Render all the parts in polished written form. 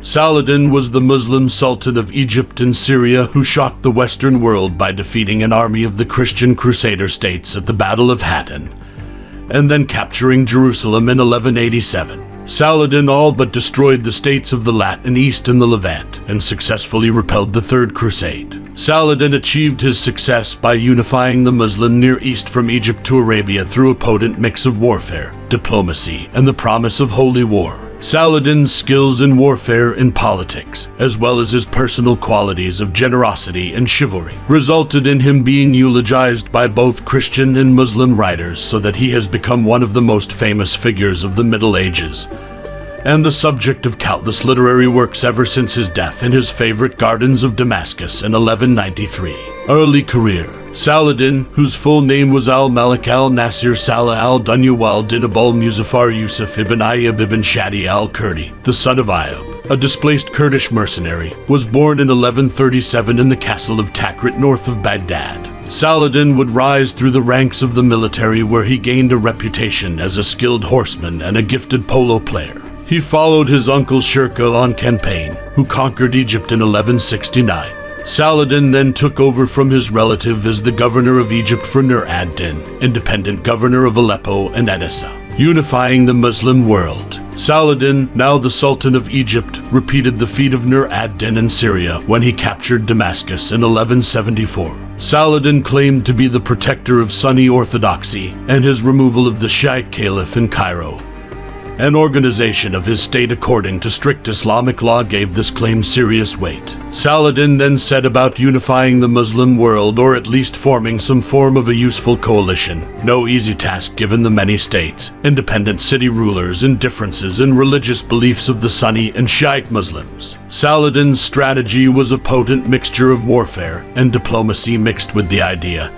Saladin was the Muslim Sultan of Egypt and Syria who shocked the Western world by defeating an army of the Christian Crusader states at the Battle of Hattin, and then capturing Jerusalem in 1187. Saladin all but destroyed the states of the Latin East and the Levant, and successfully repelled the Third Crusade. Saladin achieved his success by unifying the Muslim Near East from Egypt to Arabia through a potent mix of warfare, diplomacy, and the promise of holy war. Saladin's skills in warfare and politics, as well as his personal qualities of generosity and chivalry, resulted in him being eulogized by both Christian and Muslim writers, so that he has become one of the most famous figures of the Middle Ages, and the subject of countless literary works ever since his death in his favorite gardens of Damascus in 1193. Early career. Saladin, whose full name was al-Malik al-Nasir Salah al-Din al-Din al-Muzaffar Yusuf ibn Ayyub ibn Shadi al-Kurdi, the son of Ayub, a displaced Kurdish mercenary, was born in 1137 in the castle of Takrit north of Baghdad. Saladin would rise through the ranks of the military, where he gained a reputation as a skilled horseman and a gifted polo player. He followed his uncle Shirkuh on campaign, who conquered Egypt in 1169. Saladin then took over from his relative as the governor of Egypt for Nur ad-Din, independent governor of Aleppo and Edessa, unifying the Muslim world. Saladin, now the Sultan of Egypt, repeated the feat of Nur ad-Din in Syria when he captured Damascus in 1174. Saladin claimed to be the protector of Sunni orthodoxy and his removal of the Shiite Caliph in Cairo. An organization of his state according to strict Islamic law gave this claim serious weight. Saladin then set about unifying the Muslim world, or at least forming some form of a useful coalition. No easy task given the many states, independent city rulers, and differences in religious beliefs of the Sunni and Shiite Muslims. Saladin's strategy was a potent mixture of warfare and diplomacy mixed with the idea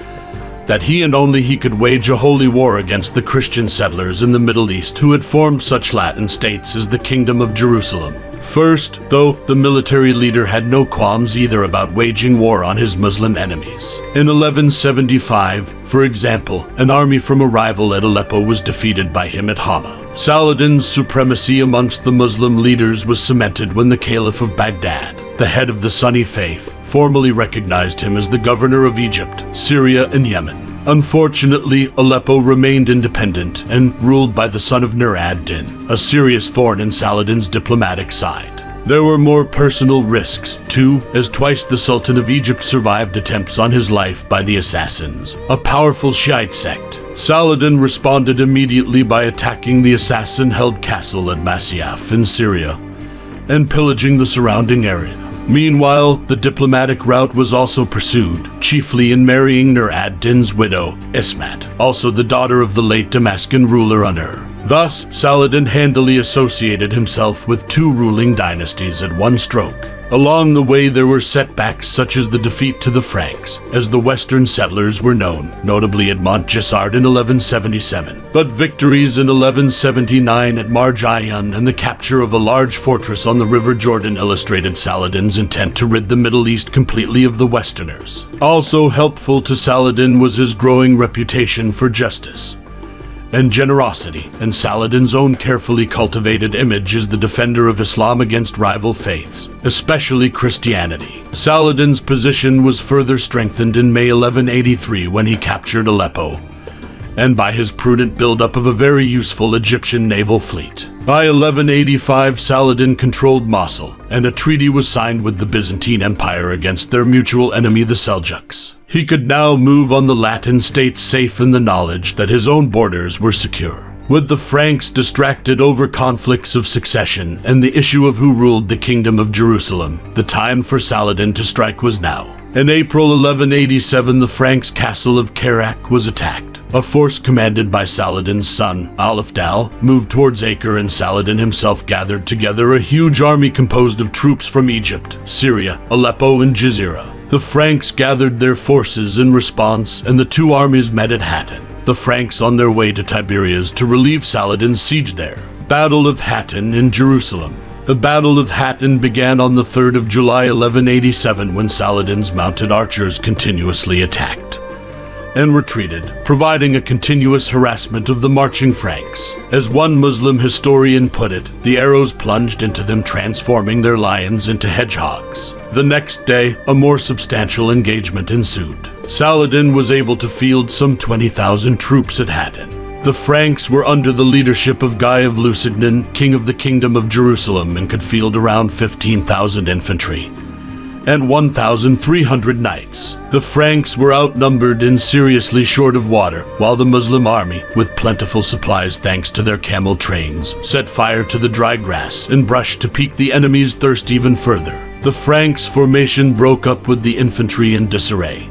that he and only he could wage a holy war against the Christian settlers in the Middle East who had formed such Latin states as the Kingdom of Jerusalem. First, though, the military leader had no qualms either about waging war on his Muslim enemies. In 1175, for example, an army from a rival at Aleppo was defeated by him at Hama. Saladin's supremacy amongst the Muslim leaders was cemented when the Caliph of Baghdad, the head of the Sunni faith, formally recognized him as the governor of Egypt, Syria, and Yemen. Unfortunately, Aleppo remained independent and ruled by the son of Nur ad-Din, a serious thorn in Saladin's diplomatic side. There were more personal risks, too, as twice the Sultan of Egypt survived attempts on his life by the Assassins, a powerful Shiite sect. Saladin responded immediately by attacking the assassin-held castle at Masyaf in Syria and pillaging the surrounding area. Meanwhile, the diplomatic route was also pursued, chiefly in marrying Nur ad-Din's widow, Ismat, also the daughter of the late Damascus ruler Unur. Thus, Saladin handily associated himself with two ruling dynasties at one stroke. Along the way there were setbacks such as the defeat to the Franks, as the western settlers were known, notably at Mont Gisard in 1177, but victories in 1179 at Marjayan and the capture of a large fortress on the River Jordan illustrated Saladin's intent to rid the Middle East completely of the Westerners. Also helpful to Saladin was his growing reputation for justice and generosity, and Saladin's own carefully cultivated image as the defender of Islam against rival faiths, especially Christianity. Saladin's position was further strengthened in May 1183 when he captured Aleppo, and by his prudent buildup of a very useful Egyptian naval fleet. By 1185, Saladin controlled Mosul, and a treaty was signed with the Byzantine Empire against their mutual enemy the Seljuks. He could now move on the Latin states safe in the knowledge that his own borders were secure. With the Franks distracted over conflicts of succession and the issue of who ruled the Kingdom of Jerusalem, the time for Saladin to strike was now. In April 1187, the Franks' castle of Kerak was attacked. A force commanded by Saladin's son, Alafdal, moved towards Acre, and Saladin himself gathered together a huge army composed of troops from Egypt, Syria, Aleppo, and Jazira. The Franks gathered their forces in response, and the two armies met at Hattin, the Franks on their way to Tiberias to relieve Saladin's siege there. Battle of Hattin in Jerusalem. The Battle of Hattin began on the 3rd of July 1187 when Saladin's mounted archers continuously attacked. and retreated, providing a continuous harassment of the marching Franks. As one Muslim historian put it, the arrows plunged into them, transforming their lions into hedgehogs. The next day, a more substantial engagement ensued. Saladin was able to field some 20,000 troops at Hattin. The Franks were under the leadership of Guy of Lusignan, king of the Kingdom of Jerusalem, and could field around 15,000 infantry and 1,300 knights. The Franks were outnumbered and seriously short of water, while the Muslim army, with plentiful supplies thanks to their camel trains, set fire to the dry grass and brush to pique the enemy's thirst even further. The Franks' formation broke up with the infantry in disarray,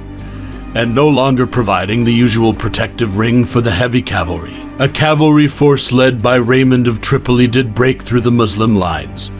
and no longer providing the usual protective ring for the heavy cavalry. A cavalry force led by Raymond of Tripoli did break through the Muslim lines,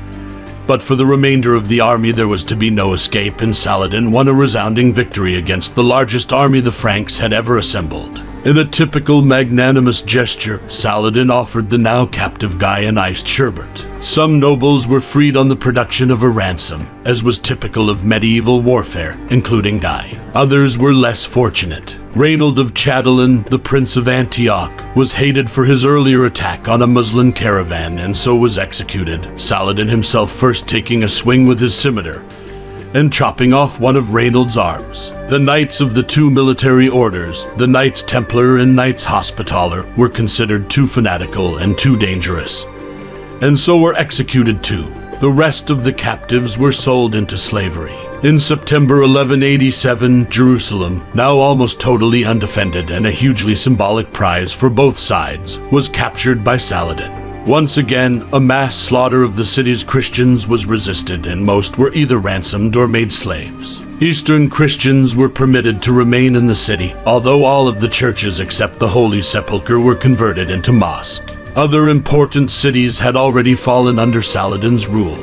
but for the remainder of the army there was to be no escape, and Saladin won a resounding victory against the largest army the Franks had ever assembled. In a typical magnanimous gesture, Saladin offered the now captive Guy an iced sherbet. Some nobles were freed on the production of a ransom, as was typical of medieval warfare, including Guy. Others were less fortunate. Reynold of Chatillon, the Prince of Antioch, was hated for his earlier attack on a Muslim caravan and so was executed, Saladin himself first taking a swing with his scimitar and chopping off one of Reynold's arms. The knights of the two military orders, the Knights Templar and Knights Hospitaller, were considered too fanatical and too dangerous, and so were executed too. The rest of the captives were sold into slavery. In September 1187, Jerusalem, now almost totally undefended and a hugely symbolic prize for both sides, was captured by Saladin. Once again, a mass slaughter of the city's Christians was resisted, and most were either ransomed or made slaves. Eastern Christians were permitted to remain in the city, although all of the churches except the Holy Sepulchre were converted into mosque. Other important cities had already fallen under Saladin's rule,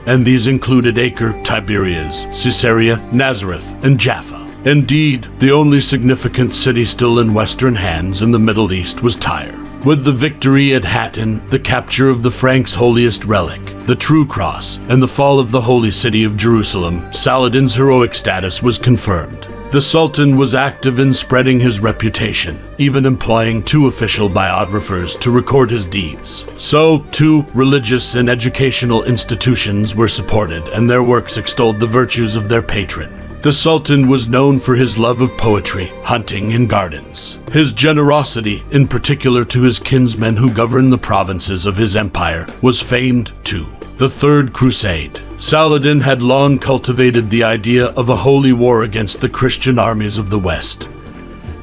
and these included Acre, Tiberias, Caesarea, Nazareth, and Jaffa. Indeed, the only significant city still in Western hands in the Middle East was Tyre. With the victory at Hattin, the capture of the Franks' holiest relic, the True Cross, and the fall of the holy city of Jerusalem, Saladin's heroic status was confirmed. The Sultan was active in spreading his reputation, even employing 2 official biographers to record his deeds. So, 2 religious and educational institutions were supported, and their works extolled the virtues of their patron. The Sultan was known for his love of poetry, hunting, and gardens. His generosity, in particular to his kinsmen who governed the provinces of his empire, was famed too. The Third Crusade. Saladin had long cultivated the idea of a holy war against the Christian armies of the West,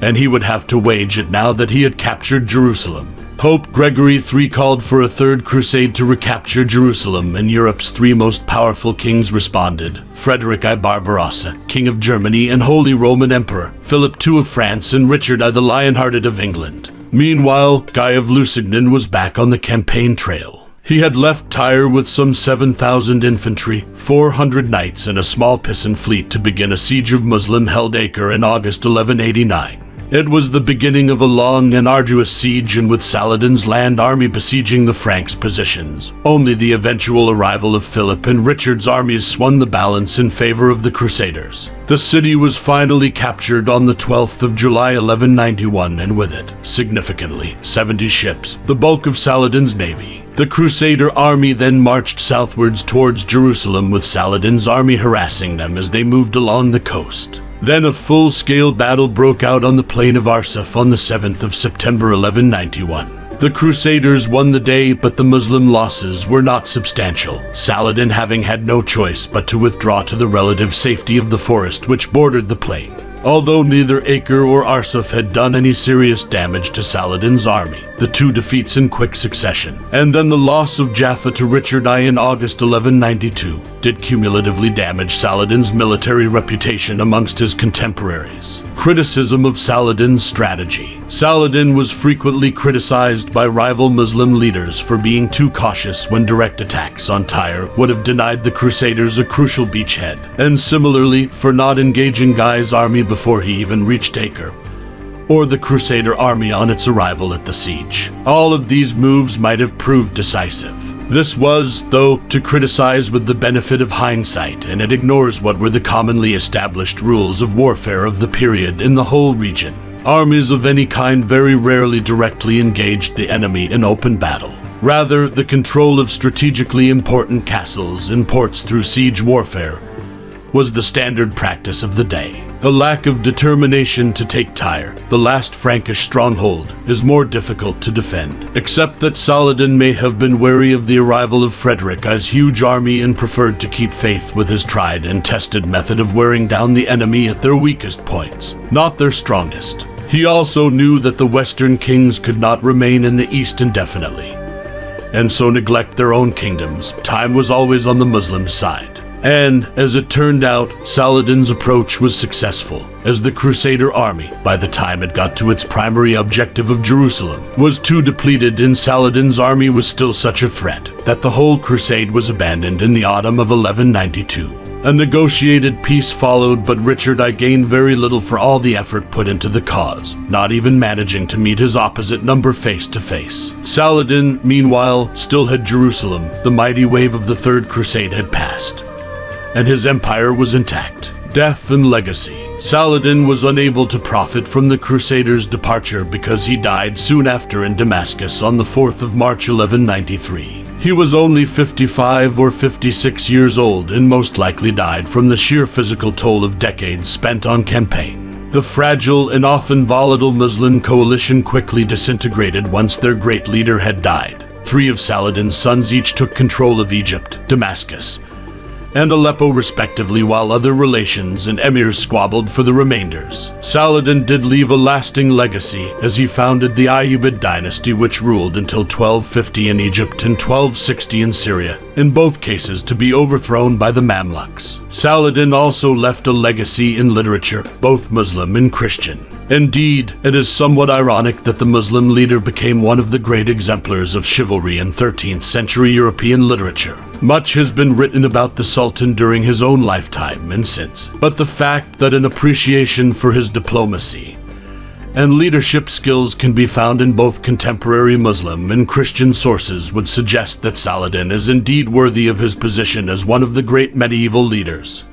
and he would have to wage it now that he had captured Jerusalem. Pope Gregory III called for a Third Crusade to recapture Jerusalem, and Europe's 3 most powerful kings responded: Frederick I Barbarossa, King of Germany and Holy Roman Emperor, Philip II of France, and Richard I the Lionhearted of England. Meanwhile, Guy of Lusignan was back on the campaign trail. He had left Tyre with some 7,000 infantry, 400 knights, and a small Pisan fleet to begin a siege of Muslim-held Acre in August 1189. It was the beginning of a long and arduous siege, and with Saladin's land army besieging the Franks' positions, only the eventual arrival of Philip and Richard's armies swung the balance in favor of the Crusaders. The city was finally captured on the 12th of July 1191, and with it, significantly, 70 ships, the bulk of Saladin's navy. The Crusader army then marched southwards towards Jerusalem, with Saladin's army harassing them as they moved along the coast. Then a full-scale battle broke out on the plain of Arsuf on the 7th of September 1191. The Crusaders won the day, but the Muslim losses were not substantial, Saladin having had no choice but to withdraw to the relative safety of the forest which bordered the plain. Although neither Acre or Arsuf had done any serious damage to Saladin's army, the 2 defeats in quick succession, and then the loss of Jaffa to Richard I in August 1192, did cumulatively damage Saladin's military reputation amongst his contemporaries. Criticism of Saladin's strategy. Saladin was frequently criticized by rival Muslim leaders for being too cautious when direct attacks on Tyre would have denied the Crusaders a crucial beachhead, and similarly for not engaging Guy's army before he even reached Acre, or the Crusader army on its arrival at the siege. All of these moves might have proved decisive, This was, though, to criticize with the benefit of hindsight, and it ignores what were the commonly established rules of warfare of the period in the whole region. Armies of any kind very rarely directly engaged the enemy in open battle. Rather, the control of strategically important castles and ports through siege warfare was the standard practice of the day. The lack of determination to take Tyre, the last Frankish stronghold, is more difficult to defend, except that Saladin may have been wary of the arrival of Frederick's huge army and preferred to keep faith with his tried and tested method of wearing down the enemy at their weakest points, not their strongest. He also knew that the Western kings could not remain in the East indefinitely, and so neglect their own kingdoms. Time was always on the Muslim side. And, as it turned out, Saladin's approach was successful, as the Crusader army, by the time it got to its primary objective of Jerusalem, was too depleted and Saladin's army was still such a threat that the whole crusade was abandoned in the autumn of 1192. A negotiated peace followed, but Richard I gained very little for all the effort put into the cause, not even managing to meet his opposite number face to face. Saladin, meanwhile, still had Jerusalem. The mighty wave of the Third Crusade had passed, and his empire was intact. Death and legacy. Saladin was unable to profit from the Crusaders' departure because he died soon after in Damascus on the 4th of March 1193. He was only 55 or 56 years old and most likely died from the sheer physical toll of decades spent on campaign. The fragile and often volatile Muslim coalition quickly disintegrated once their great leader had died. 3 of Saladin's sons each took control of Egypt, Damascus, and Aleppo respectively, while other relations and emirs squabbled for the remainders. Saladin did leave a lasting legacy, as he founded the Ayyubid dynasty, which ruled until 1250 in Egypt and 1260 in Syria, in both cases to be overthrown by the Mamluks. Saladin also left a legacy in literature, both Muslim and Christian. Indeed, it is somewhat ironic that the Muslim leader became one of the great exemplars of chivalry in 13th century European literature. Much has been written about the Sultan during his own lifetime and since, but the fact that an appreciation for his diplomacy and leadership skills can be found in both contemporary Muslim and Christian sources would suggest that Saladin is indeed worthy of his position as one of the great medieval leaders.